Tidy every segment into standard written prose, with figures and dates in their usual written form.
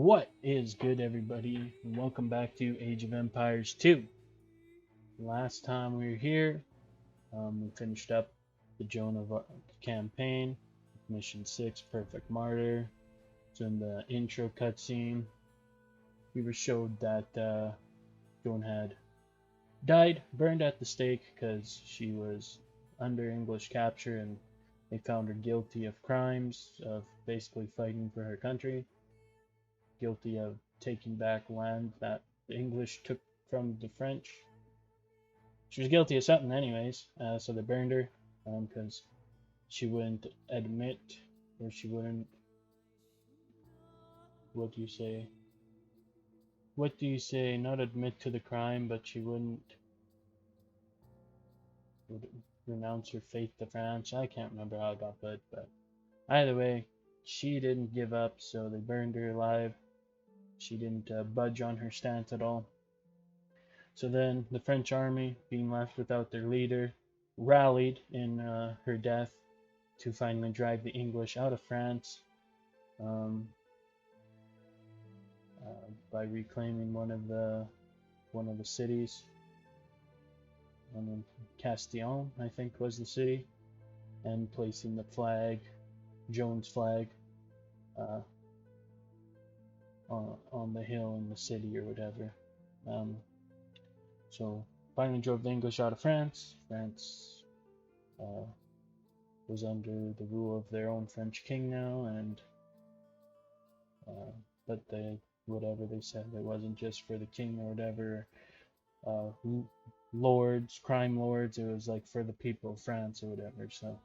What is good, everybody? And welcome back to Age of Empires 2. Last time we were here, we finished up the Joan of Arc campaign, Mission 6, Perfect Martyr. So in the intro cutscene, we were showed that Joan had died, burned at the stake because she was under English capture and they found her guilty of crimes of basically fighting for her country, guilty of taking back land that the English took from the French. She was guilty of something, anyways, so they burned her because she wouldn't admit, or she wouldn't. What do you say? What do you say? Not admit to the crime, but she would renounce her faith to France. I can't remember how it got put, but either way, she didn't give up, so they burned her alive. She didn't budge on her stance at all. So then the French army, being left without their leader, rallied in her death to finally drive the English out of France by reclaiming one of the cities. Castillon, I think, was the city, and placing the flag, Joan's flag, on the hill in the city or whatever. So finally drove the English out of France. France was under the rule of their own French king now, and but whatever they said, it wasn't just for the king or whatever. Lords, crime lords, it was like for the people of France or whatever. So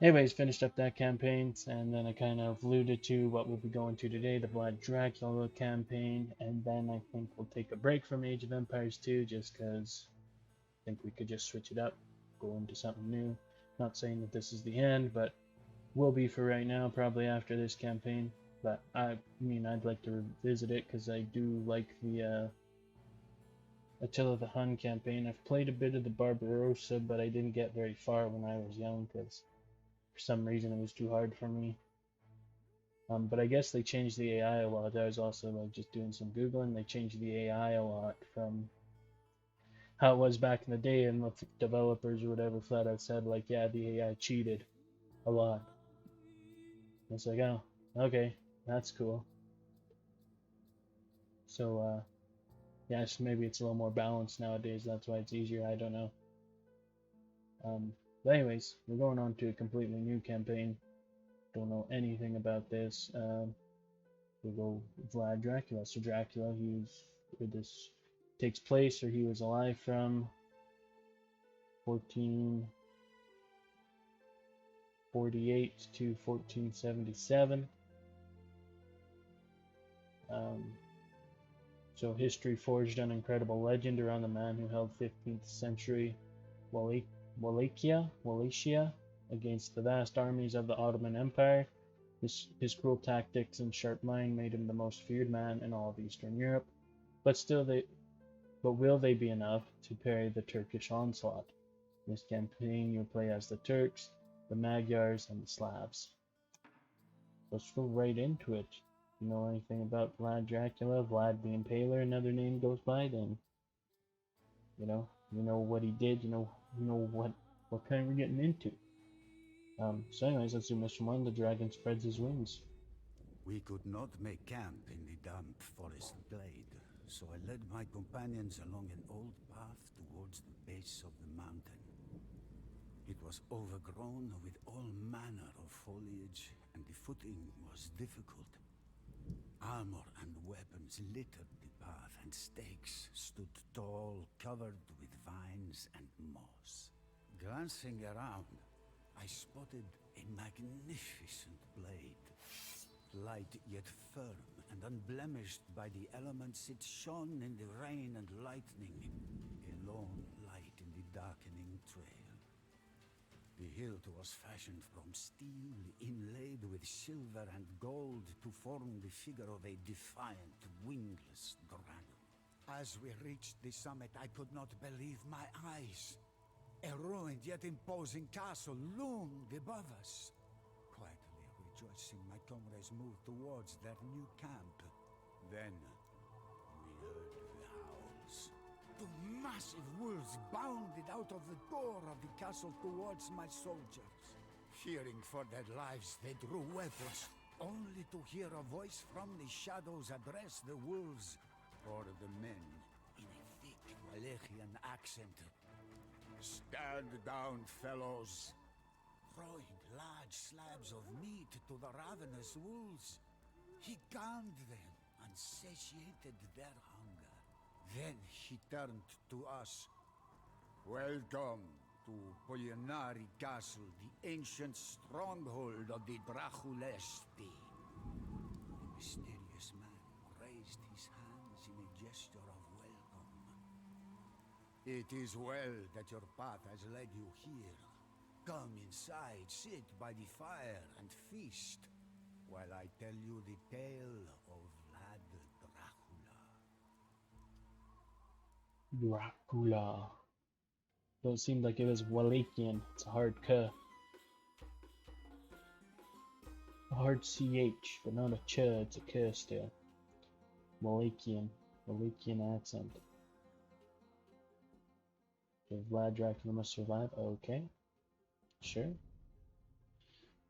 anyways, finished up that campaign, and then I kind of alluded to what we'll be going to today, the Vlad Dracula campaign, and then I think we'll take a break from Age of Empires 2, just because I think we could just switch it up, go into something new. Not saying that this is the end, but will be for right now, probably after this campaign. But I mean, I'd like to revisit it, because I do like the Attila the Hun campaign. I've played a bit of the Barbarossa, but I didn't get very far when I was young, because for some reason it was too hard for me. But I guess they changed the AI a lot. I was also like just doing some Googling. They changed the AI a lot from how it was back in the day, and the developers or whatever flat out said like, yeah, the AI cheated a lot. And it's like, oh, okay, that's cool. So yes, maybe it's a little more balanced nowadays. That's why it's easier. I don't know. But anyways, we're going on to a completely new campaign. Don't know anything about this. We'll go Vlad Dracula. So Dracula, this takes place, or he was alive from 1448 to 1477. So history forged an incredible legend around the man who held 15th century Wallachia against the vast armies of the Ottoman Empire. His cruel tactics and sharp mind made him the most feared man in all of Eastern Europe. But will they be enough to parry the Turkish onslaught? In this campaign, you'll play as the Turks, the Magyars, and the Slavs. Let's go right into it. You know anything about Vlad Dracula, Vlad the Impaler, another name goes by, then you know what he did, you know what kind we're getting into. So anyways, let's do Mission 1, the dragon spreads his wings. We could not make camp in the damp forest glade, so I led my companions along an old path towards the base of the mountain. It was overgrown with all manner of foliage, and the footing was difficult. Armor and weapons littered the path, and stakes stood tall, covered with vines and moss. Glancing around, I spotted a magnificent blade. Light yet firm and unblemished by the elements, it shone in the rain and lightning, a lone light in the darkening trail. The hilt was fashioned from steel inlaid with silver and gold to form the figure of a defiant, wingless dragon. As we reached the summit, I could not believe my eyes. A ruined yet imposing castle loomed above us. Quietly we rejoicing my comrades moved towards their new camp. Then we heard the howls. The massive wolves bounded out of the door of the castle towards my soldiers. Fearing for their lives, they drew weapons, only to hear a voice from the shadows address the wolves or the men in a thick Wallachian accent. Stand down, fellows. Throwing large slabs of meat to the ravenous wolves, he calmed them and satiated their hunger. Then he turned to us. Welcome to Polianari Castle, the ancient stronghold of the Draculesti. The mysterious man raised his hands in a gesture of welcome. It is well that your path has led you here. Come inside, sit by the fire and feast, while I tell you the tale of Vlad Dracula. Dracula. Though it seemed like it was Wallachian. It's a hard K. A hard CH, but not a ch, it's a K still. Wallachian. Wallachian accent. Okay, Vlad Dracula must survive. Okay. Sure.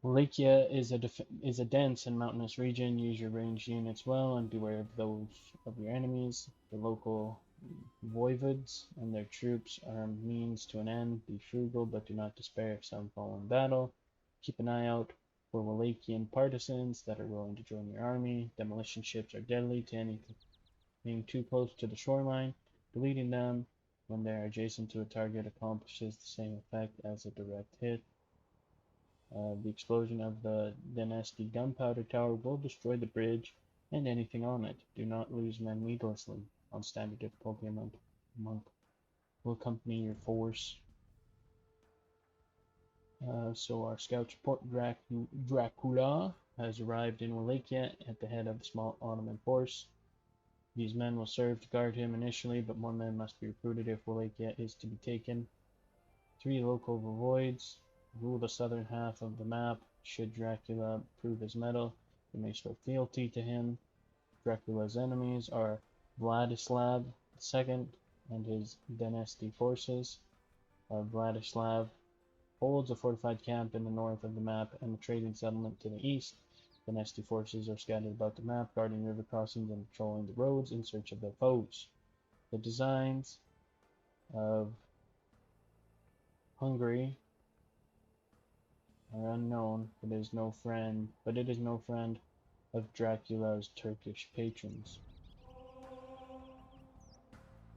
Wallachia is a dense and mountainous region. Use your ranged units well and beware of those of your enemies. The local Voivods and their troops are a means to an end. Be frugal, but do not despair if some fall in battle. Keep an eye out for Wallachian partisans that are willing to join your army. Demolition ships are deadly to anything too close to the shoreline. Deleting them when they are adjacent to a target accomplishes the same effect as a direct hit. The explosion of the Dynasty gunpowder tower will destroy the bridge and anything on it. Do not lose men needlessly. On standard difficulty, a monk will accompany your force. So our scouts report Dracula has arrived in Wallachia at the head of a small Ottoman force. These men will serve to guard him initially, but more men must be recruited if Wallachia is to be taken. 3 local voivods rule the southern half of the map. Should Dracula prove his mettle, they may show fealty to him. Dracula's enemies are Vladislav II and his Dynasty forces. Vladislav holds a fortified camp in the north of the map and a trading settlement to the east. Dynasty forces are scattered about the map, guarding river crossings and patrolling the roads in search of their foes. The designs of Hungary are unknown, but it is no friend of Dracula's Turkish patrons.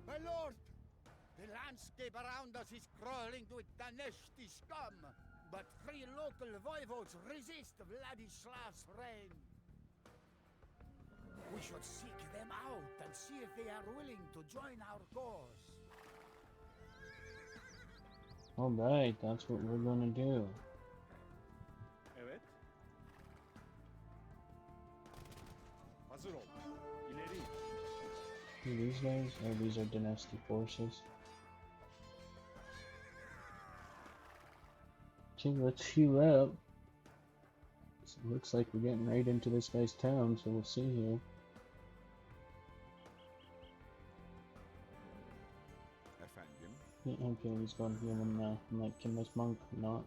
My lord, the landscape around us is crawling with Dynasty scum, but 3 local voivods resist Vladislav's reign. We should seek them out and see if they are willing to join our cause. Alright, that's what we're gonna do. Evet. Hazır ol. İleri. Who are these guys? Oh, these are Dynasty forces. Okay, let's heal up. So it looks like we're getting right into this guy's town, so we'll see here. Efendim. Yeah, okay, he's going to heal him now. I'm like, can this monk not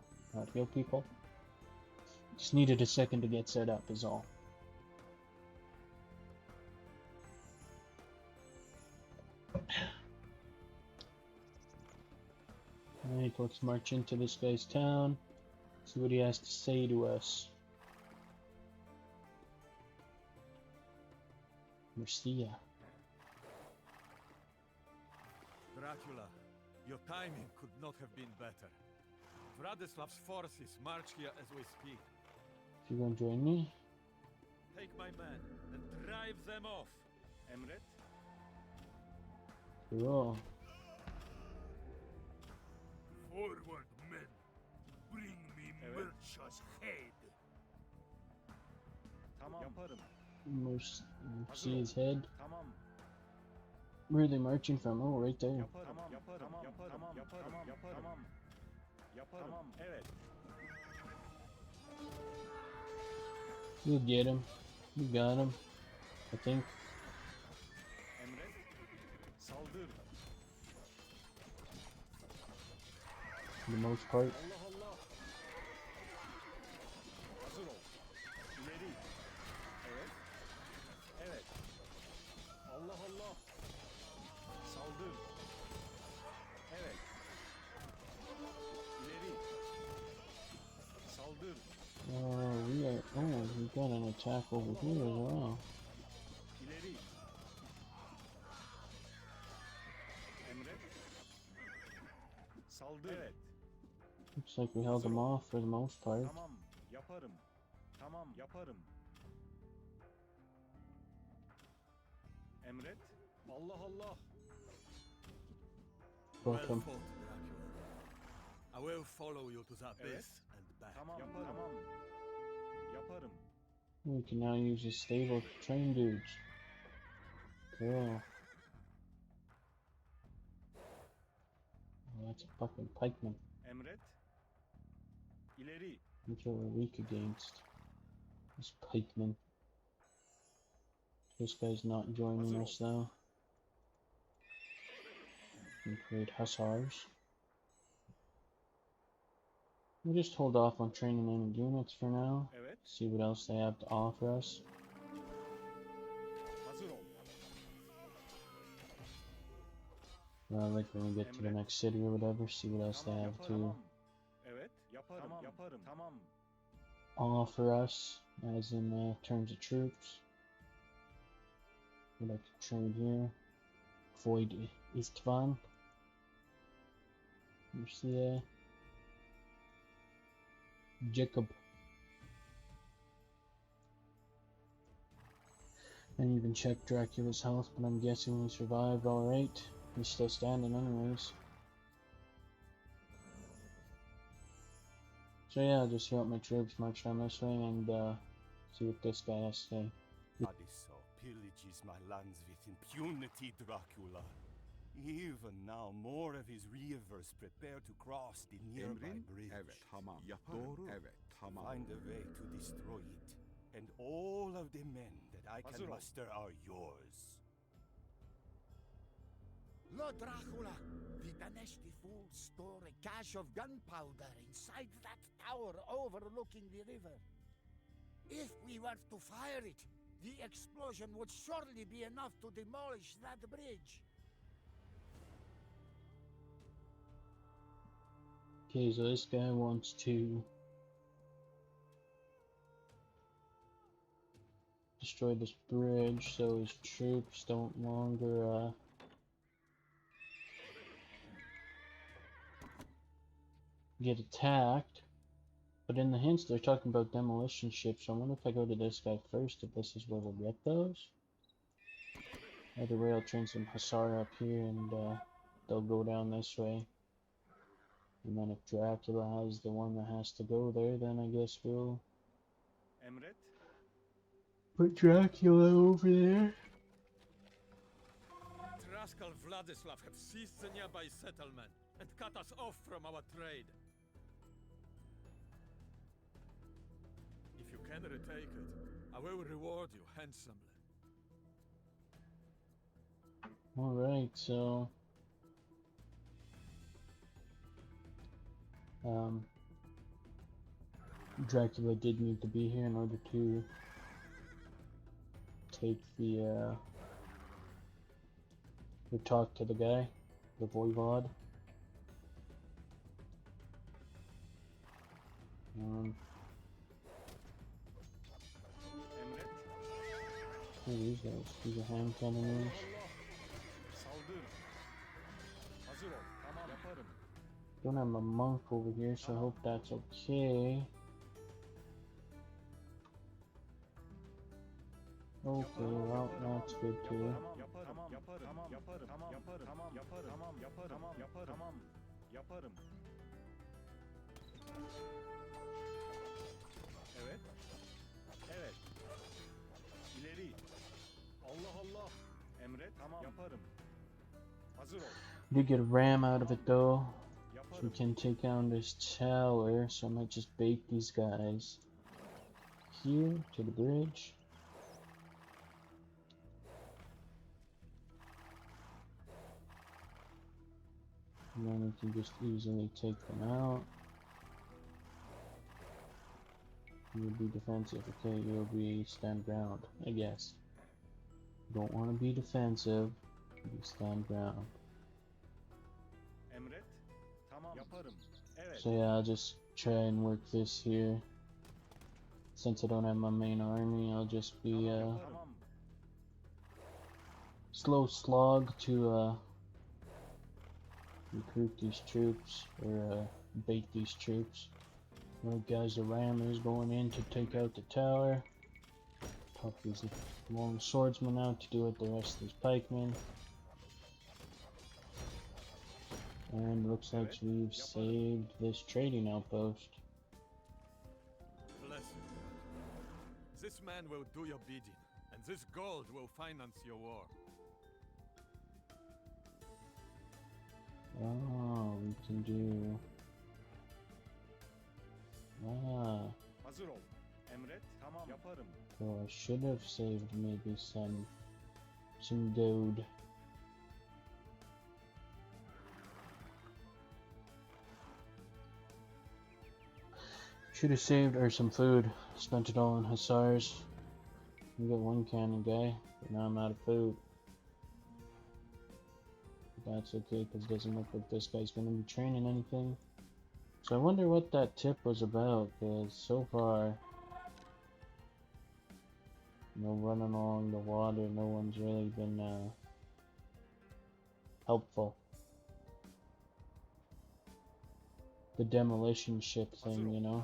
heal people? Just needed a second to get set up is all. Alright, let's march into this guy's town. See what he has to say to us. Mercia. Dracula, your timing could not have been better. Vladislav's forces march here as we speak. If you want to join me? Take my men and drive them off. Emret. Cool. Forward, men. Bring me Evet. Murcha's head. Tamam. Yaparım. See his head. Tamam. Where are they marching from? Oh, right there. Yaparım. Tamam. Yaparım. Tamam. Yaparım. Tamam. Yaparım. Yaparım. Tamam. Yaparım. Tamam. Evet. You get him. You got him. I think. Emret. Saldır. For the most part. Allah Allah. Hazır ol. İleri. Evet. Evet. Allah Allah. Saldır. Evet. İleri. Saldır. We got an attack over here as well. İleri. Emret. Saldır. Evet. Looks like we held them off for the most part. Tamam. Yaparım. Tamam. Yaparım. Emret. Allah Allah. Well Welcome. fought, Dracula. I will follow you to the abyss and back. Tamam. Yaparım. Tamam. Yaparım. We can now use this stable to train dudes. Cool. Oh, that's a fucking pikeman. Emret. İleri. Which we're weak against. This pikeman. This guy's not joining us though. We create hussars. We'll just hold off on training any units for now. Evet. See what else they have to offer us. Hazır ol. Like when we get to the next city or whatever, see what else they Tamam. have to Yaparım. Evet. Yaparım. Tamam. Yaparım. Tamam. offer us, as in terms of troops. We'd like to trade here. Void Istvan. Lucia. Jacob. I didn't even check Dracula's health, but I'm guessing he survived alright. He's still standing anyways. So yeah, I'll just help my troops march down this way and see what this guy has to say. Vladislav pillages my lands with impunity, Dracula. Even now, more of his reavers prepare to cross the nearby Emrin? bridge. Evet. Tamam. Yaparım. Doğru. Evet. Tamam. Find a way to destroy it, and all of the men that I Hazır can ol. muster are yours. Lord Dracula, the Daneshti fools store a cache of gunpowder inside that tower overlooking the river. If we were to fire it, the explosion would surely be enough to demolish that bridge. Okay, so this guy wants to destroy this bridge so his troops don't longer get attacked. But in the hints they're talking about demolition ships, so I wonder if I go to this guy first, if this is where we'll get those. Either way, I'll train some Hussar up here and they'll go down this way. And then if Dracula has the one that has to go there, then I guess we'll Emret. put Dracula over there. Rascal Vladislav have seized the nearby settlement and cut us off from our trade. If you can retake it, I will reward you handsomely. Alright, so Dracula did need to be here in order to take the to talk to the guy, the Voivod. Emret. Who are these guys? These are hand cannons. Allah. Saldır. Hazır ol. Tamam. Yaparım. Don't have a monk over here, so I hope that's okay. Okay, well, that's good too. Yaparım. Tamam. Yaparım. Tamam. Yaparım. Tamam. Yaparım. Tamam. Yaparım. Tamam. Yaparım. Tamam. Yaparım. Tamam. Yaparım. Evet. Evet. İleri. Allah Allah. Emret. Tamam. Yaparım. Hazır ol. Did get a ram out of it though, so we Yaparım. can take down this tower, so I might just bait these guys. here to the bridge. And then we can just easily take them out. You'll be defensive. Okay, you'll be stand ground, I guess. Don't want to be defensive. You stand ground. Emret. Tamam. Yaparım. Evet. So yeah, I'll just try and work this here. Since I don't have my main army, I'll just be Tamam. slow slog to recruit these troops or bait these troops. Alright guys, the ram is going in to take out the tower. Pop these long swordsmen out to do with the rest of these pikemen. And looks like we've saved this trading outpost. Bless you. This man will do your bidding, and this gold will finance your war. Oh, we can do... Hazır ol. Emret. Tamam. Yaparım. So I should have saved maybe some gold. Should have saved or some food. Spent it all on hussars. We got one cannon guy, but now I'm out of food. But that's okay because it doesn't look like this guy's gonna be training anything. So I wonder what that tip was about, because so far, running along the water, no one's really been helpful. The demolition ship thing,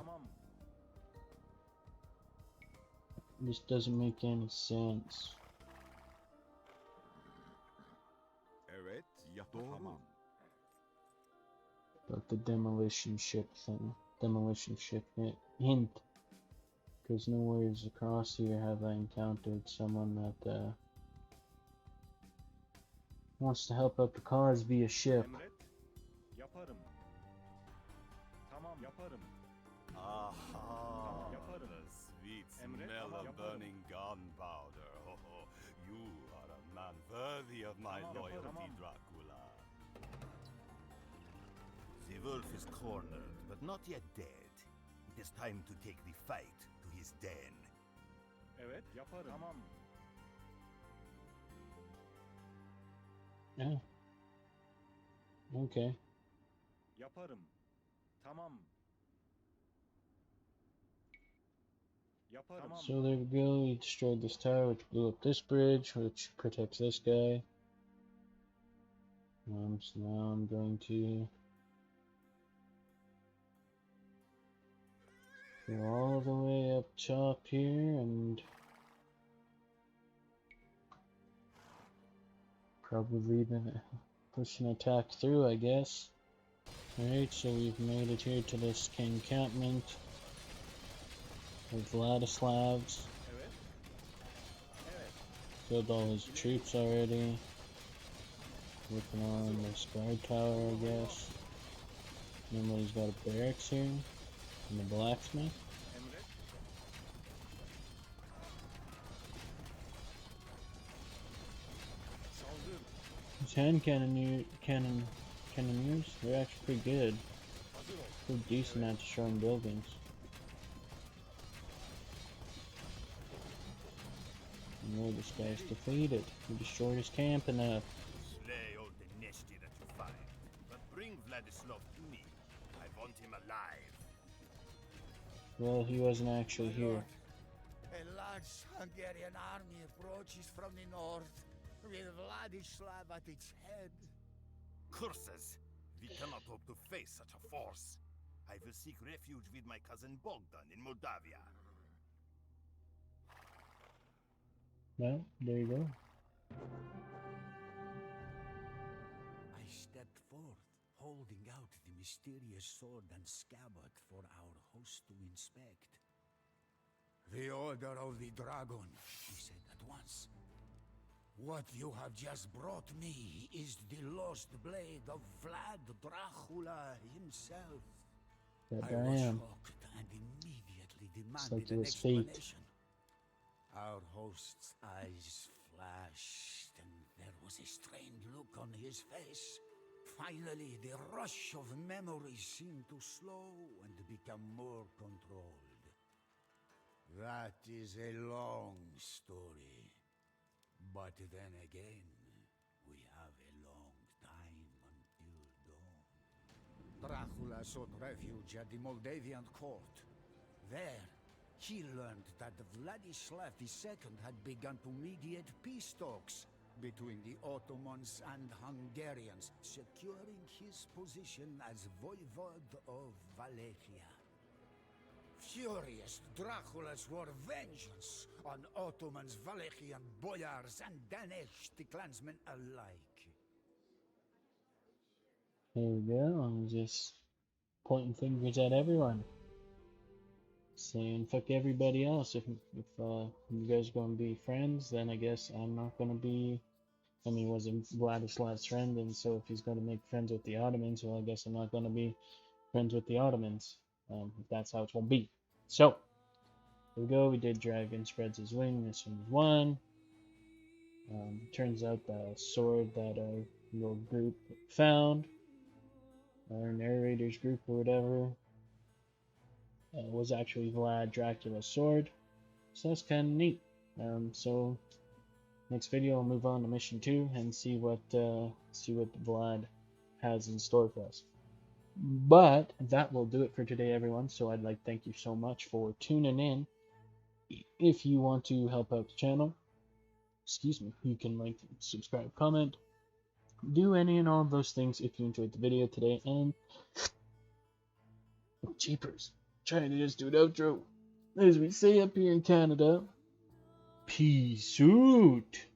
this doesn't make any sense. Evet. Yaparım. But the demolition ship thing, hint. Because nowhere across here have I encountered someone that wants to help out the cause via ship. Emret. Yaparım. Tamam. Yaparım. Aha, Yaparım. the sweet Emret, smell tamam, of yaparım. burning gunpowder. Oh, you are a man worthy of my Tamam, loyalty, yaparım. Dracula. The wolf is cornered, but not yet dead. It is time to take the fight to his den. Evet. Yaparım. Tamam. Yeah. Okay. Yaparım. Tamam. Yaparım. Tamam. So there we go. We destroyed this tower, which blew up this bridge, which protects this guy. So now I'm going to go all the way up top here and probably even push an attack through, I guess. Alright, so we've made it here to this encampment of Vladislav's. Evet. Evet. Killed all his troops already. Working on this guard tower, I guess. And then he's got a barracks here. And a blacksmith. Emret. Saldır. His hand cannoneers, they're actually pretty good. Hazır ol. Pretty decent at destroying buildings. No, this guy's defeated. He destroyed his camp enough. Slay all the nasty that you find, but bring Vladislav to me. I want him alive. Well, he wasn't actually here. A large Hungarian army approaches from the north, with Vladislav at its head. Curses! We cannot hope to face such a force. I will seek refuge with my cousin Bogdan in Moldavia. Well, there you go. I stepped forth, holding out the mysterious sword and scabbard for our host to inspect. The Order of the Dragon, he said at once. What you have just brought me is the lost blade of Vlad Dracula himself. That I was I am. shocked and immediately It's like demanded it an was fate. explanation. Our host's eyes flashed, and there was a strained look on his face. Finally, the rush of memories seemed to slow and become more controlled. That is a long story. But then again, we have a long time until dawn. Dracula sought refuge at the Moldavian court. There, he learned that Vladislav II had begun to mediate peace talks between the Ottomans and Hungarians, securing his position as Voivod of Wallachia. Furious, Dracula swore vengeance on Ottomans, Wallachian boyars, and Danish clansmen alike. There you go. I'm just pointing fingers at everyone, saying fuck everybody else. If you guys are gonna be friends, then I guess I'm not gonna be. I mean, wasn't Vladislav's friend, and so if he's gonna make friends with the Ottomans, well, I guess I'm not gonna be friends with the Ottomans. If that's how it's gonna be. So here we go. We did Dragon Spreads His Wing. Mission 1. Turns out the sword that your group found, our narrator's group or whatever, was actually Vlad Dracula's sword. So that's kind of neat. So next video, I'll move on to mission 2 and see what Vlad has in store for us. But that will do it for today, everyone. So I'd like to thank you so much for tuning in. If you want to help out the channel, you can like, subscribe, comment, do any and all of those things if you enjoyed the video today. And jeepers, trying to just do an outro. As we say up here in Canada, peace out.